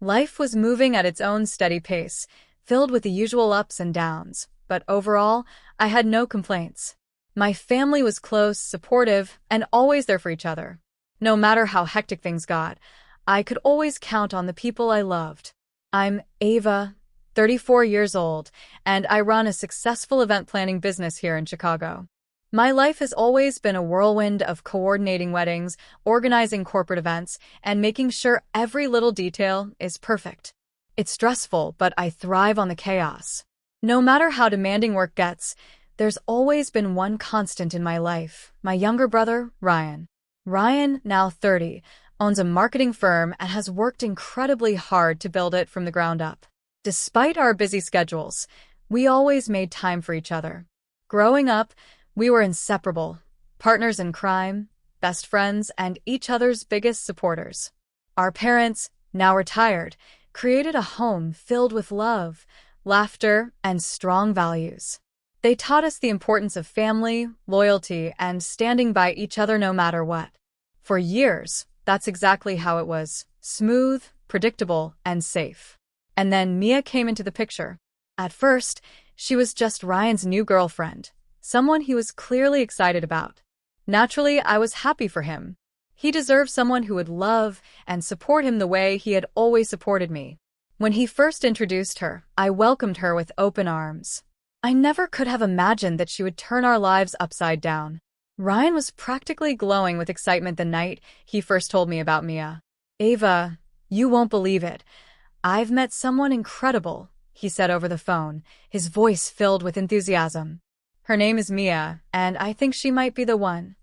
Life was moving at its own steady pace, filled with the usual ups and downs, but overall, I had no complaints. My family was close, supportive, and always there for each other. No matter how hectic things got, I could always count on the people I loved. I'm Ava, 34 years old, and I run a successful event planning business here in Chicago. My life has always been a whirlwind of coordinating weddings, organizing corporate events, and making sure every little detail is perfect. It's stressful, but I thrive on the chaos. No matter how demanding work gets, there's always been one constant in my life: my younger brother, Ryan. Ryan, now 30, owns a marketing firm and has worked incredibly hard to build it from the ground up. Despite our busy schedules, we always made time for each other. Growing up, we were inseparable, partners in crime, best friends, and each other's biggest supporters. Our parents, now retired, created a home filled with love, laughter, and strong values. They taught us the importance of family, loyalty, and standing by each other no matter what. For years, that's exactly how it was: smooth, predictable, and safe. And then Mia came into the picture. At first, she was just Ryan's new girlfriend, someone he was clearly excited about. Naturally, I was happy for him. He deserved someone who would love and support him the way he had always supported me. When he first introduced her, I welcomed her with open arms. I never could have imagined that she would turn our lives upside down. Ryan was practically glowing with excitement the night he first told me about Mia. "Ava, you won't believe it. I've met someone incredible," he said over the phone, his voice filled with enthusiasm. "Her name is Mia, and I think she might be the one."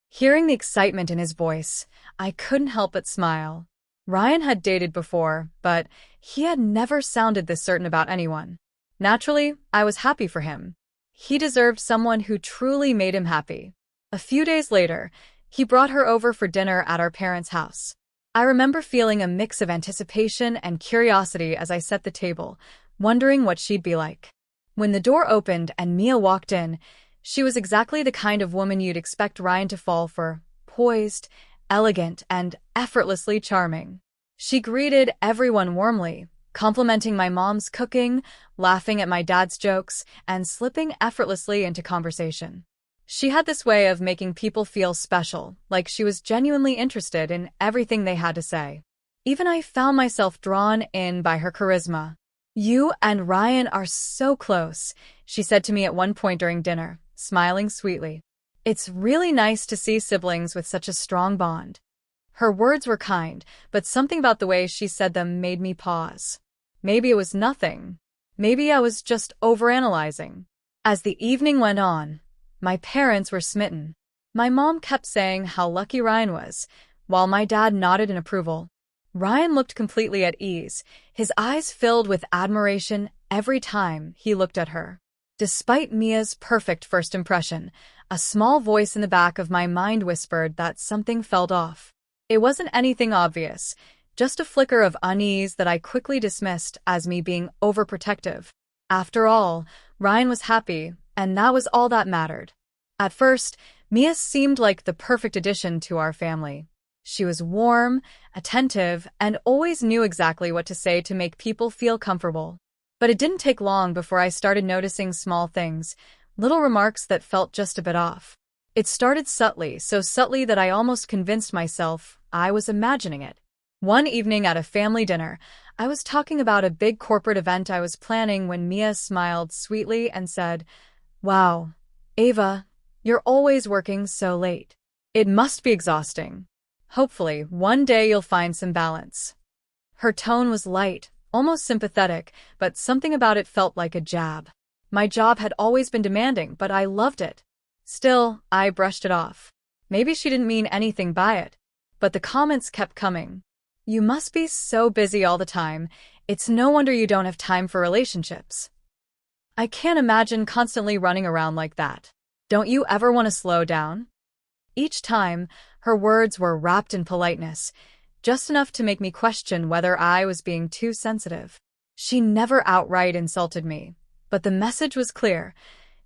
Hearing the excitement in his voice, I couldn't help but smile. Ryan had dated before, but he had never sounded this certain about anyone. Naturally, I was happy for him. He deserved someone who truly made him happy. A few days later, he brought her over for dinner at our parents' house. I remember feeling a mix of anticipation and curiosity as I set the table, wondering what she'd be like. When the door opened and Mia walked in, she was exactly the kind of woman you'd expect Ryan to fall for: poised, elegant, and effortlessly charming. She greeted everyone warmly, complimenting my mom's cooking, laughing at my dad's jokes, and slipping effortlessly into conversation. She had this way of making people feel special, like she was genuinely interested in everything they had to say. Even I found myself drawn in by her charisma. "You and Ryan are so close," she said to me at one point during dinner, smiling sweetly. "It's really nice to see siblings with such a strong bond." Her words were kind, but something about the way she said them made me pause. Maybe it was nothing. Maybe I was just overanalyzing. As the evening went on, my parents were smitten. My mom kept saying how lucky Ryan was, while my dad nodded in approval. Ryan looked completely at ease, his eyes filled with admiration every time he looked at her. Despite Mia's perfect first impression, a small voice in the back of my mind whispered that something felt off. It wasn't anything obvious, just a flicker of unease that I quickly dismissed as me being overprotective. After all, Ryan was happy, and that was all that mattered. At first, Mia seemed like the perfect addition to our family. She was warm, attentive, and always knew exactly what to say to make people feel comfortable. But it didn't take long before I started noticing small things, little remarks that felt just a bit off. It started subtly, so subtly that I almost convinced myself I was imagining it. One evening at a family dinner, I was talking about a big corporate event I was planning when Mia smiled sweetly and said, "Wow, Ava, you're always working so late. It must be exhausting. Hopefully, one day you'll find some balance." Her tone was light, almost sympathetic, but something about it felt like a jab. My job had always been demanding, but I loved it. Still, I brushed it off. Maybe she didn't mean anything by it. But the comments kept coming. "You must be so busy all the time. It's no wonder you don't have time for relationships. I can't imagine constantly running around like that. Don't you ever want to slow down?" Each time, her words were wrapped in politeness, just enough to make me question whether I was being too sensitive. She never outright insulted me, but the message was clear.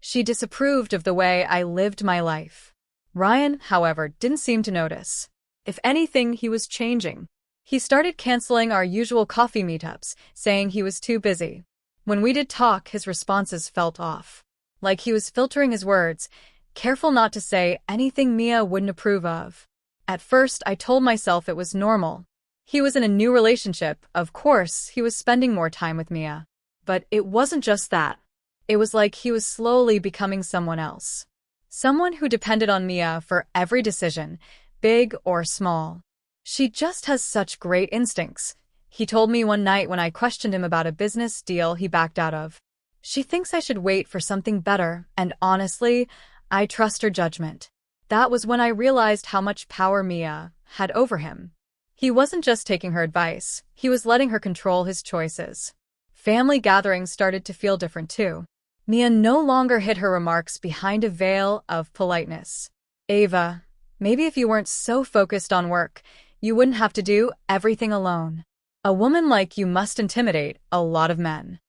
She disapproved of the way I lived my life. Ryan, however, didn't seem to notice. If anything, he was changing. He started canceling our usual coffee meetups, saying he was too busy. When we did talk, his responses felt off. Like he was filtering his words, careful not to say anything Mia wouldn't approve of. At first, I told myself it was normal. He was in a new relationship, of course, he was spending more time with Mia. But it wasn't just that. It was like he was slowly becoming someone else. Someone who depended on Mia for every decision, big or small. She just has such great instincts, he told me one night when I questioned him about a business deal he backed out of. She thinks I should wait for something better, and honestly, I trust her judgment. That was when I realized how much power Mia had over him. He wasn't just taking her advice, he was letting her control his choices. Family gatherings started to feel different too. Mia no longer hid her remarks behind a veil of politeness. Ava, maybe if you weren't so focused on work, you wouldn't have to do everything alone. A woman like you must intimidate a lot of men.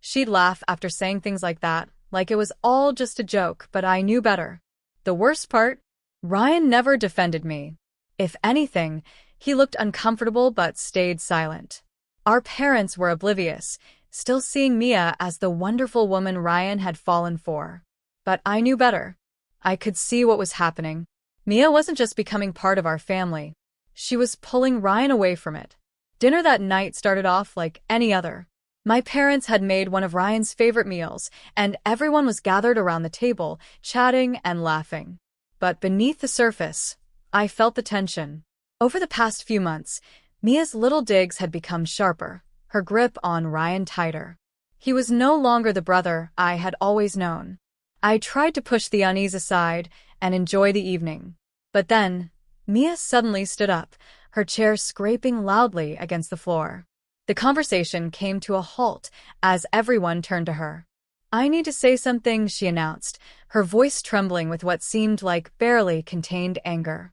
She'd laugh after saying things like that, like it was all just a joke, but I knew better. The worst part? Ryan never defended me. If anything, he looked uncomfortable but stayed silent. Our parents were oblivious, still seeing Mia as the wonderful woman Ryan had fallen for. But I knew better. I could see what was happening. Mia wasn't just becoming part of our family. She was pulling Ryan away from it. Dinner that night started off like any other. My parents had made one of Ryan's favorite meals, and everyone was gathered around the table, chatting and laughing. But beneath the surface, I felt the tension. Over the past few months, Mia's little digs had become sharper, her grip on Ryan tighter. He was no longer the brother I had always known. I tried to push the unease aside and enjoy the evening. But then, Mia suddenly stood up, her chair scraping loudly against the floor. The conversation came to a halt as everyone turned to her. "I need to say something," she announced, her voice trembling with what seemed like barely contained anger.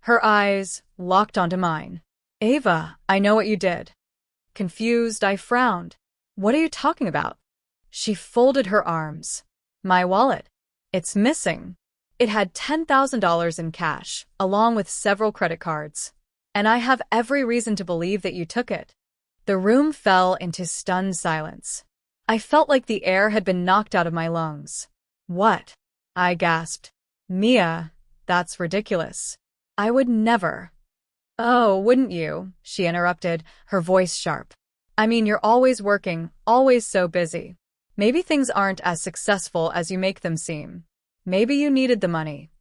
Her eyes locked onto mine. "Ava, I know what you did." Confused, I frowned. "What are you talking about?" She folded her arms. "My wallet. It's missing." It had $10,000 in cash, along with several credit cards. "And I have every reason to believe that you took it." The room fell into stunned silence. I felt like the air had been knocked out of my lungs. "What?" I gasped. "Mia, that's ridiculous. I would never." "Oh, wouldn't you?" she interrupted, her voice sharp. "I mean, you're always working, always so busy. Maybe things aren't as successful as you make them seem. Maybe you needed the money."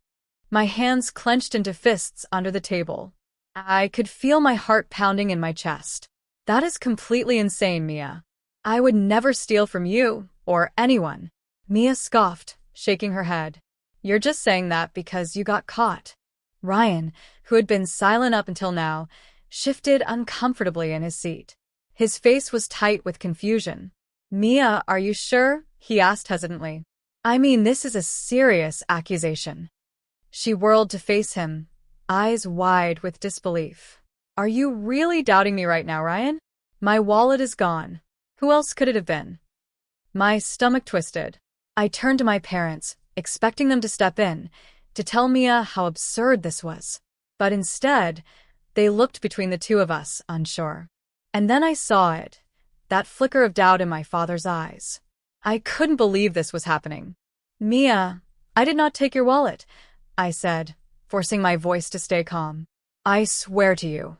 My hands clenched into fists under the table. I could feel my heart pounding in my chest. "That is completely insane, Mia. I would never steal from you, or anyone." Mia scoffed, shaking her head. "You're just saying that because you got caught." Ryan, who had been silent up until now, shifted uncomfortably in his seat. His face was tight with confusion. "Mia, are you sure?" he asked hesitantly. "I mean, this is a serious accusation." She whirled to face him, eyes wide with disbelief. "Are you really doubting me right now, Ryan? My wallet is gone. Who else could it have been?" My stomach twisted. I turned to my parents, expecting them to step in, to tell Mia how absurd this was. But instead, they looked between the two of us, unsure. And then I saw it, that flicker of doubt in my father's eyes. I couldn't believe this was happening. "Mia, I did not take your wallet," I said, forcing my voice to stay calm. "I swear to you."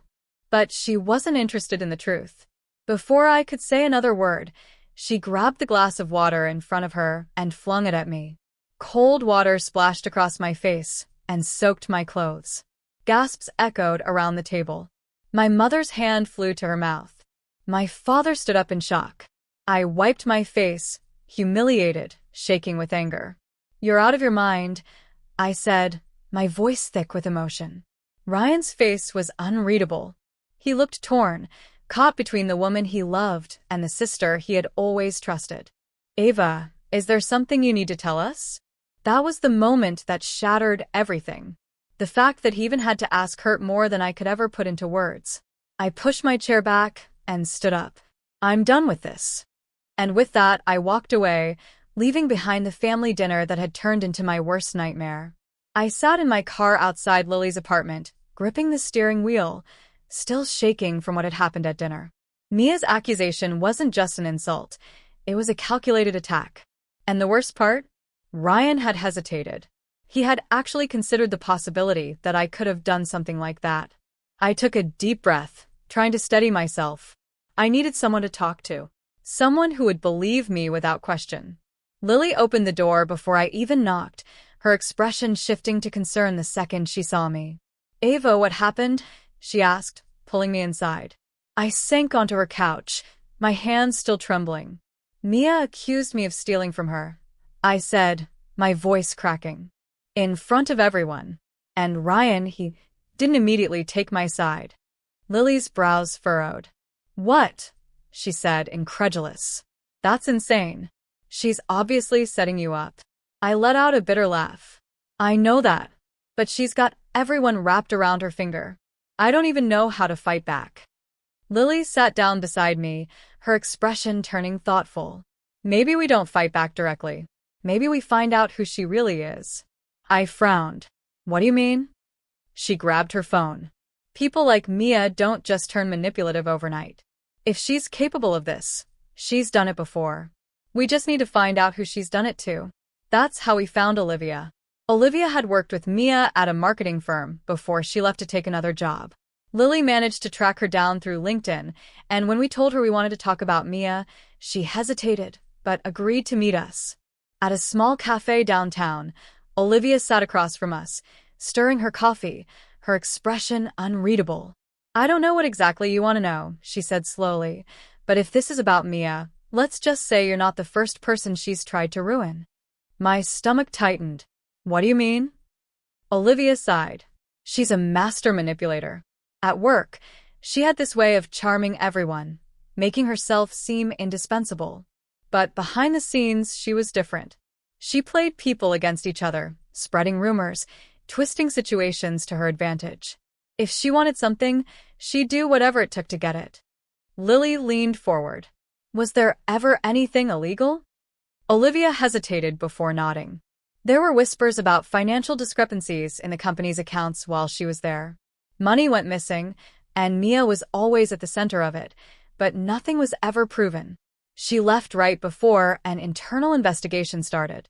But she wasn't interested in the truth. Before I could say another word, she grabbed the glass of water in front of her and flung it at me. Cold water splashed across my face and soaked my clothes. Gasps echoed around the table. My mother's hand flew to her mouth. My father stood up in shock. I wiped my face, humiliated, shaking with anger. "You're out of your mind," I said, my voice thick with emotion. Ryan's face was unreadable. He looked torn, caught between the woman he loved and the sister he had always trusted. "Ava, is there something you need to tell us?" That was the moment that shattered everything. The fact that he even had to ask hurt more than I could ever put into words. I pushed my chair back and stood up. "I'm done with this." And with that, I walked away, leaving behind the family dinner that had turned into my worst nightmare. I sat in my car outside Lily's apartment, gripping the steering wheel, still shaking from what had happened at dinner. Mia's accusation wasn't just an insult. It was a calculated attack. And the worst part? Ryan had hesitated. He had actually considered the possibility that I could have done something like that. I took a deep breath, trying to steady myself. I needed someone to talk to. Someone who would believe me without question. Lily opened the door before I even knocked, her expression shifting to concern the second she saw me. "Ava, what happened?" she asked, pulling me inside. I sank onto her couch, my hands still trembling. "Mia accused me of stealing from her," I said, my voice cracking. "In front of everyone. And Ryan, he didn't immediately take my side." Lily's brows furrowed. "What?" she said, incredulous. "That's insane. She's obviously setting you up." I let out a bitter laugh. "I know that. But she's got everyone wrapped around her finger. I don't even know how to fight back." Lily sat down beside me, her expression turning thoughtful. "Maybe we don't fight back directly. Maybe we find out who she really is." I frowned. "What do you mean?" She grabbed her phone. "People like Mia don't just turn manipulative overnight. If she's capable of this, she's done it before. We just need to find out who she's done it to." That's how we found Olivia. Olivia had worked with Mia at a marketing firm before she left to take another job. Lily managed to track her down through LinkedIn, and when we told her we wanted to talk about Mia, she hesitated, but agreed to meet us. At a small cafe downtown, Olivia sat across from us, stirring her coffee, her expression unreadable. "I don't know what exactly you want to know," she said slowly, "but if this is about Mia, let's just say you're not the first person she's tried to ruin." My stomach tightened. "What do you mean?" Olivia sighed. "She's a master manipulator. At work, she had this way of charming everyone, making herself seem indispensable. But behind the scenes, she was different. She played people against each other, spreading rumors, twisting situations to her advantage. If she wanted something, she'd do whatever it took to get it." Lily leaned forward. "Was there ever anything illegal?" Olivia hesitated before nodding. "There were whispers about financial discrepancies in the company's accounts while she was there. Money went missing, and Mia was always at the center of it, but nothing was ever proven. She left right before an internal investigation started."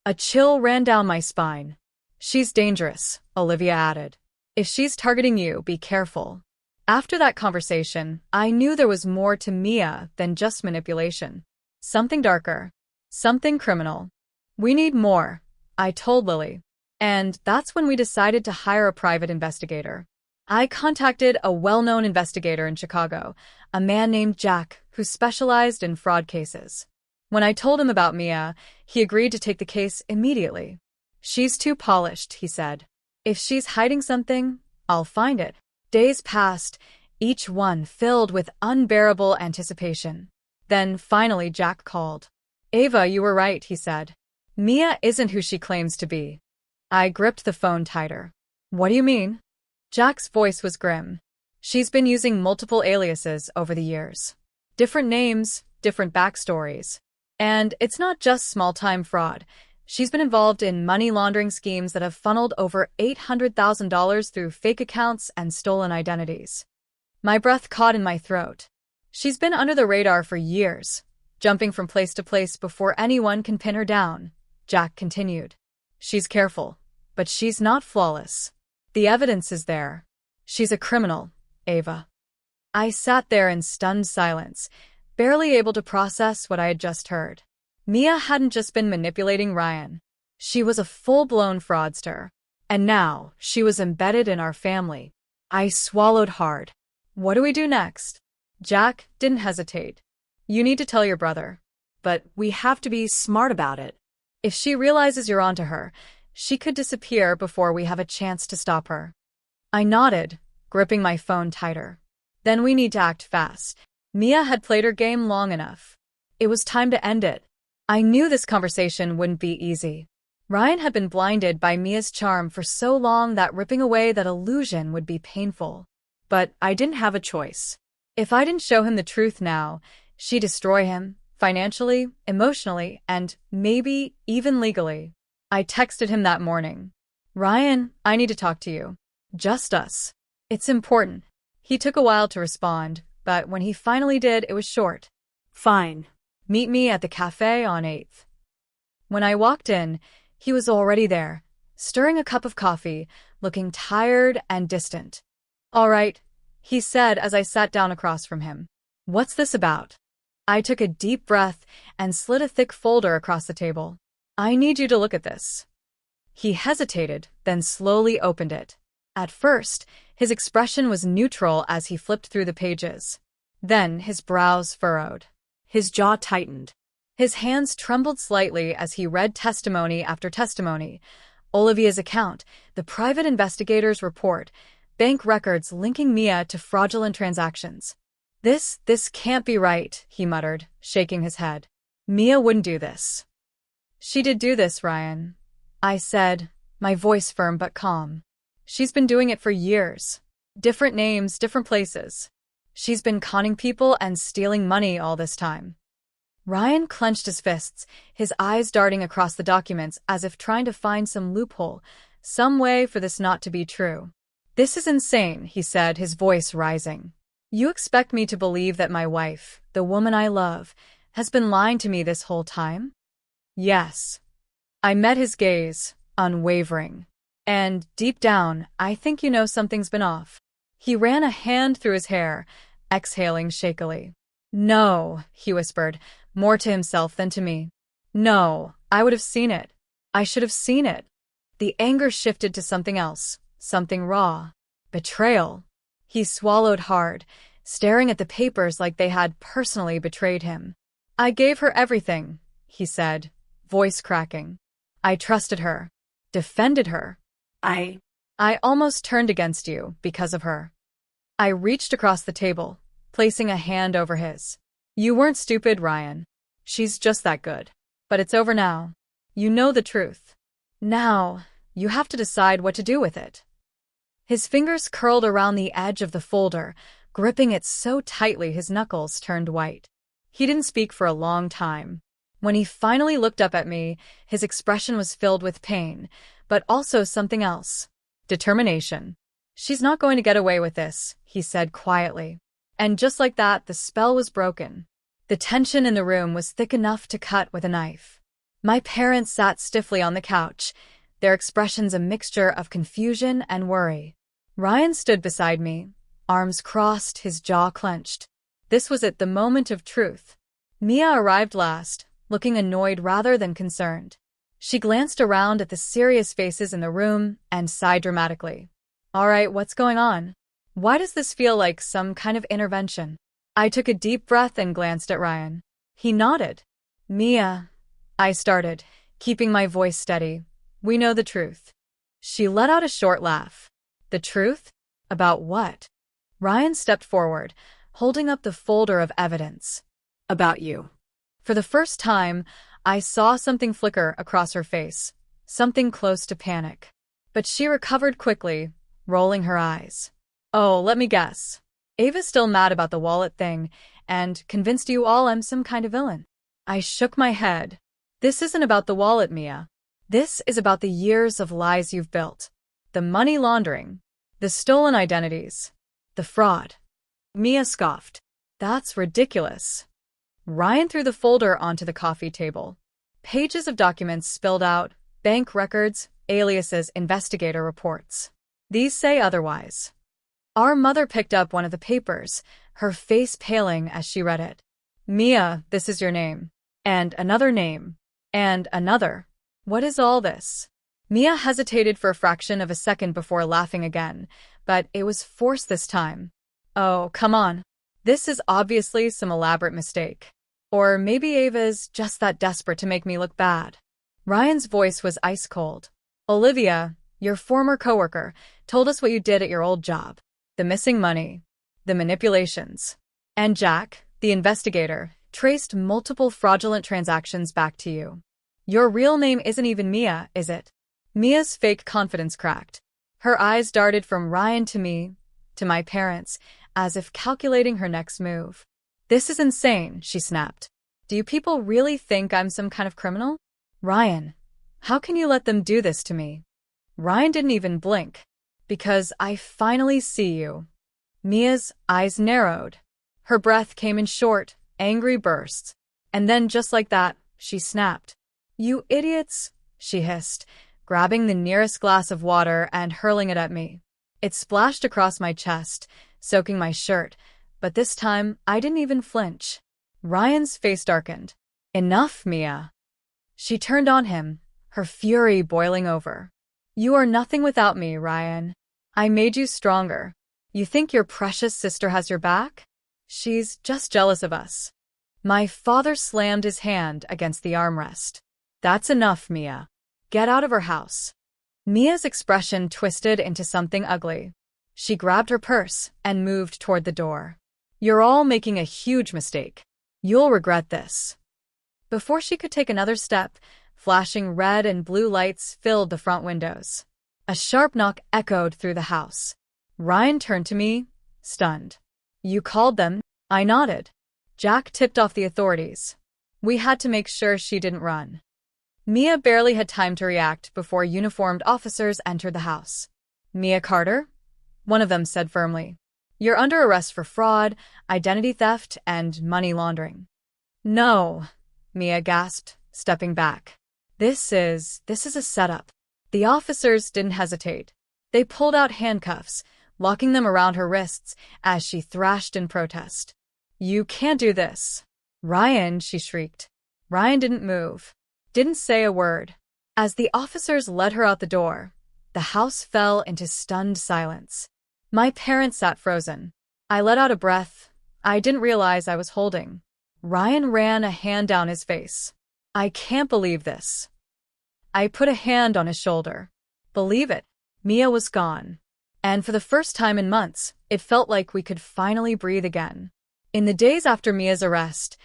A chill ran down my spine. "She's dangerous," Olivia added. "If she's targeting you, be careful." After that conversation, I knew there was more to Mia than just manipulation. Something darker. Something criminal. "We need more," I told Lily. And that's when we decided to hire a private investigator. I contacted a well-known investigator in Chicago, a man named Jack, who specialized in fraud cases. When I told him about Mia, he agreed to take the case immediately. "She's too polished," he said. "If she's hiding something, I'll find it." Days passed, each one filled with unbearable anticipation. Then finally Jack called. "Ava, you were right," he said. "Mia isn't who she claims to be." I gripped the phone tighter. "What do you mean?" Jack's voice was grim. "She's been using multiple aliases over the years. Different names, different backstories. And it's not just small-time fraud. She's been involved in money laundering schemes that have funneled over $800,000 through fake accounts and stolen identities." My breath caught in my throat. "She's been under the radar for years, jumping from place to place before anyone can pin her down," Jack continued. "She's careful, but she's not flawless. The evidence is there. She's a criminal, Ava." I sat there in stunned silence, barely able to process what I had just heard. Mia hadn't just been manipulating Ryan. She was a full-blown fraudster. And now, she was embedded in our family. I swallowed hard. "What do we do next?" Jack didn't hesitate. "You need to tell your brother. But we have to be smart about it. If she realizes you're onto her, she could disappear before we have a chance to stop her." I nodded, gripping my phone tighter. "Then we need to act fast." Mia had played her game long enough. It was time to end it. I knew this conversation wouldn't be easy. Ryan had been blinded by Mia's charm for so long that ripping away that illusion would be painful. But I didn't have a choice. If I didn't show him the truth now, she'd destroy him, financially, emotionally, and maybe even legally. I texted him that morning. "Ryan, I need to talk to you. Just us. It's important." He took a while to respond, but when he finally did, it was short. Fine. Meet me at the cafe on 8th. When I walked in, he was already there, stirring a cup of coffee, looking tired and distant. All right, he said as I sat down across from him. What's this about? I took a deep breath and slid a thick folder across the table. I need you to look at this. He hesitated, then slowly opened it. At first, his expression was neutral as he flipped through the pages. Then his brows furrowed. His jaw tightened. His hands trembled slightly as he read testimony after testimony. Olivia's account, the private investigator's report, bank records linking Mia to fraudulent transactions. This can't be right, he muttered, shaking his head. Mia wouldn't do this. She did do this, Ryan, I said, my voice firm but calm. She's been doing it for years. Different names, different places. She's been conning people and stealing money all this time. Ryan clenched his fists, his eyes darting across the documents as if trying to find some loophole, some way for this not to be true. This is insane, he said, his voice rising. You expect me to believe that my wife, the woman I love, has been lying to me this whole time? Yes. I met his gaze, unwavering. And, deep down, I think you know something's been off. He ran a hand through his hair, exhaling shakily. No, he whispered, more to himself than to me. No, I would have seen it. I should have seen it. The anger shifted to something else, something raw. Betrayal. He swallowed hard, staring at the papers like they had personally betrayed him. I gave her everything, he said, voice cracking. I trusted her, defended her. I almost turned against you because of her. I reached across the table, placing a hand over his. You weren't stupid, Ryan. She's just that good. But it's over now. You know the truth. Now, you have to decide what to do with it. His fingers curled around the edge of the folder, gripping it so tightly his knuckles turned white. He didn't speak for a long time. When he finally looked up at me, his expression was filled with pain, but also something else. Determination. She's not going to get away with this, he said quietly. And just like that, the spell was broken. The tension in the room was thick enough to cut with a knife. My parents sat stiffly on the couch, their expressions a mixture of confusion and worry. Ryan stood beside me, arms crossed, his jaw clenched. This was it, the moment of truth. Mia arrived last, looking annoyed rather than concerned. She glanced around at the serious faces in the room and sighed dramatically. All right, what's going on? Why does this feel like some kind of intervention? I took a deep breath and glanced at Ryan. He nodded. Mia, I started, keeping my voice steady. We know the truth. She let out a short laugh. The truth? About what? Ryan stepped forward, holding up the folder of evidence. About you. For the first time, I saw something flicker across her face, something close to panic. But she recovered quickly, rolling her eyes. Oh, let me guess. Ava's still mad about the wallet thing, and convinced you all I'm some kind of villain. I shook my head. This isn't about the wallet, Mia. This is about the years of lies you've built. The money laundering. The stolen identities. The fraud. Mia scoffed. That's ridiculous. Ryan threw the folder onto the coffee table. Pages of documents spilled out, bank records, aliases, investigator reports. These say otherwise. Our mother picked up one of the papers, her face paling as she read it. Mia, this is your name. And another name. And another. What is all this? Mia hesitated for a fraction of a second before laughing again, but it was forced this time. Oh, come on. This is obviously some elaborate mistake. Or maybe Ava's just that desperate to make me look bad. Ryan's voice was ice cold. Olivia, your former coworker, told us what you did at your old job. The missing money. The manipulations. And Jack, the investigator, traced multiple fraudulent transactions back to you. Your real name isn't even Mia, is it? Mia's fake confidence cracked. Her eyes darted from Ryan to me, to my parents, as if calculating her next move. This is insane, she snapped. Do you people really think I'm some kind of criminal? Ryan, how can you let them do this to me? Ryan didn't even blink. Because I finally see you. Mia's eyes narrowed. Her breath came in short, angry bursts. And then, just like that, she snapped. "You idiots," she hissed, grabbing the nearest glass of water and hurling it at me. It splashed across my chest, soaking my shirt, but this time I didn't even flinch. Ryan's face darkened. "Enough, Mia." She turned on him, her fury boiling over. "You are nothing without me, Ryan. I made you stronger. You think your precious sister has your back? She's just jealous of us." My father slammed his hand against the armrest. "That's enough, Mia. Get out of her house." Mia's expression twisted into something ugly. She grabbed her purse and moved toward the door. "You're all making a huge mistake. You'll regret this." Before she could take another step, flashing red and blue lights filled the front windows. A sharp knock echoed through the house. Ryan turned to me, stunned. "You called them?" I nodded. "Jack tipped off the authorities. We had to make sure she didn't run." Mia barely had time to react before uniformed officers entered the house. "Mia Carter?" one of them said firmly. "You're under arrest for fraud, identity theft, and money laundering." "No," Mia gasped, stepping back. This is a setup." The officers didn't hesitate. They pulled out handcuffs, locking them around her wrists as she thrashed in protest. "You can't do this." "Ryan," she shrieked. Ryan didn't move, didn't say a word. As the officers led her out the door, the house fell into stunned silence. My parents sat frozen. I let out a breath I didn't realize I was holding. Ryan ran a hand down his face. "I can't believe this." I put a hand on his shoulder. "Believe it." Mia was gone. And for the first time in months, it felt like we could finally breathe again. In the days after Mia's arrest,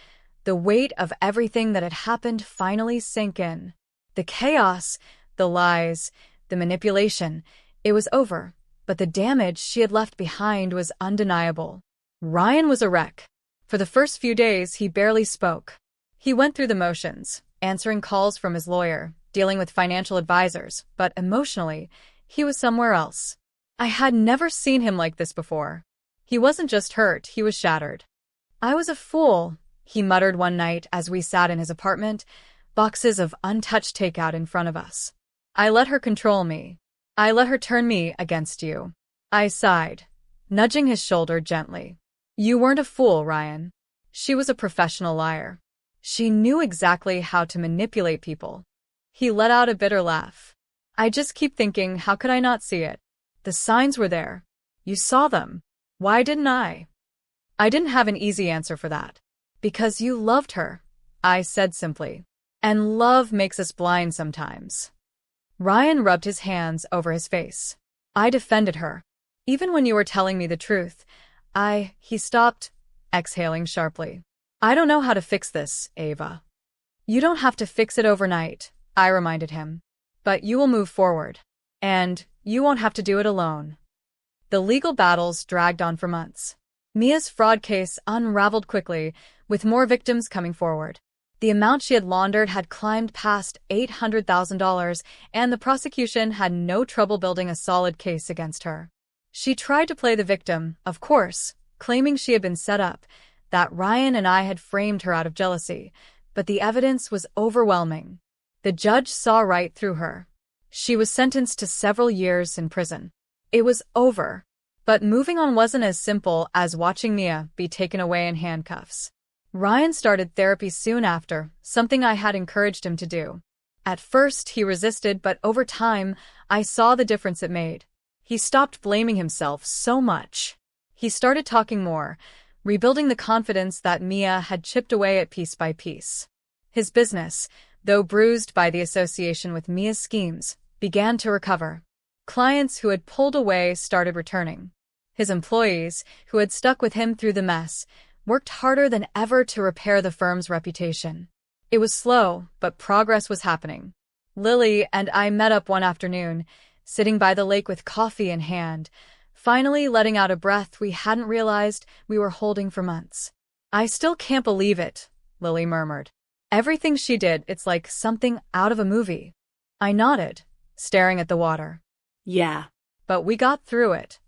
the weight of everything that had happened finally sank in. The chaos, the lies, the manipulation, it was over, but the damage she had left behind was undeniable. Ryan was a wreck. For the first few days, he barely spoke. He went through the motions, answering calls from his lawyer, dealing with financial advisors, but emotionally, he was somewhere else. I had never seen him like this before. He wasn't just hurt, he was shattered. "I was a fool," he muttered one night as we sat in his apartment, boxes of untouched takeout in front of us. "I let her control me. I let her turn me against you." I sighed, nudging his shoulder gently. "You weren't a fool, Ryan. She was a professional liar. She knew exactly how to manipulate people." He let out a bitter laugh. "I just keep thinking, how could I not see it? The signs were there. You saw them. Why didn't I?" I didn't have an easy answer for that. "Because you loved her," I said simply. "And love makes us blind sometimes." Ryan rubbed his hands over his face. "I defended her. Even when you were telling me the truth, He stopped, exhaling sharply. "I don't know how to fix this, Ava." "You don't have to fix it overnight," I reminded him. "But you will move forward. And you won't have to do it alone." The legal battles dragged on for months. Mia's fraud case unraveled quickly, with more victims coming forward. The amount she had laundered had climbed past $800,000, and the prosecution had no trouble building a solid case against her. She tried to play the victim, of course, claiming she had been set up, that Ryan and I had framed her out of jealousy, but the evidence was overwhelming. The judge saw right through her. She was sentenced to several years in prison. It was over. But moving on wasn't as simple as watching Mia be taken away in handcuffs. Ryan started therapy soon after, something I had encouraged him to do. At first, he resisted, but over time, I saw the difference it made. He stopped blaming himself so much. He started talking more, rebuilding the confidence that Mia had chipped away at piece by piece. His business, though bruised by the association with Mia's schemes, began to recover. Clients who had pulled away started returning. His employees, who had stuck with him through the mess, worked harder than ever to repair the firm's reputation. It was slow, but progress was happening. Lily and I met up one afternoon, sitting by the lake with coffee in hand, finally letting out a breath we hadn't realized we were holding for months. "I still can't believe it," Lily murmured. "Everything she did, it's like something out of a movie." I nodded, staring at the water. "Yeah. "But we got through it."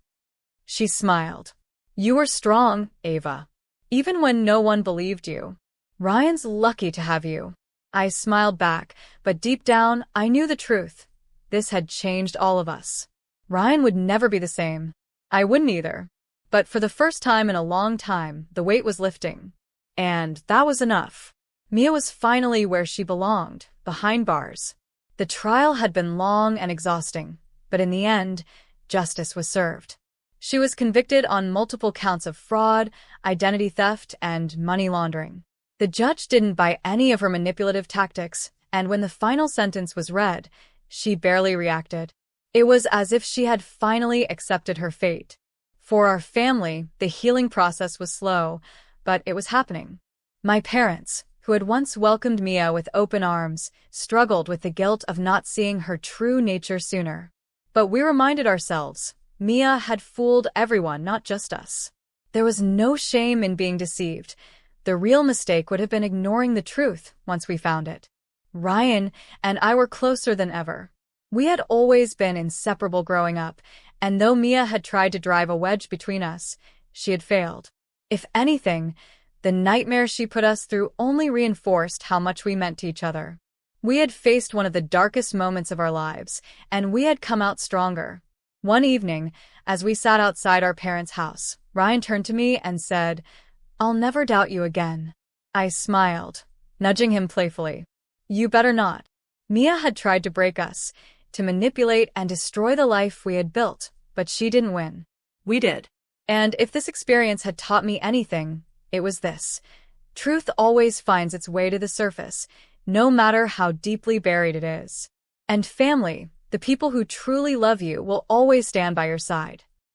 She smiled. You were strong, Ava. Even when no one believed you. Ryan's lucky to have you. I smiled back, but deep down, I knew the truth. This had changed all of us. Ryan would never be the same. I wouldn't either. But for the first time in a long time, the weight was lifting. And that was enough. Mia was finally where she belonged, behind bars. The trial had been long and exhausting, but in the end, justice was served. She was convicted on multiple counts of fraud, identity theft, and money laundering. The judge didn't buy any of her manipulative tactics, and when the final sentence was read, she barely reacted. It was as if she had finally accepted her fate. For our family, the healing process was slow, but it was happening. My parents, who had once welcomed Mia with open arms, struggled with the guilt of not seeing her true nature sooner. But we reminded ourselves, Mia had fooled everyone, not just us. There was no shame in being deceived. The real mistake would have been ignoring the truth once we found it. Ryan and I were closer than ever. We had always been inseparable growing up, and though Mia had tried to drive a wedge between us, she had failed. If anything, the nightmare she put us through only reinforced how much we meant to each other. We had faced one of the darkest moments of our lives, and we had come out stronger. One evening, as we sat outside our parents' house, Ryan turned to me and said, "I'll never doubt you again." I smiled, nudging him playfully. "You better not." Mia had tried to break us, to manipulate and destroy the life we had built, but she didn't win. We did. And if this experience had taught me anything, it was this. Truth always finds its way to the surface, no matter how deeply buried it is. And family, the people who truly love you, will always stand by your side.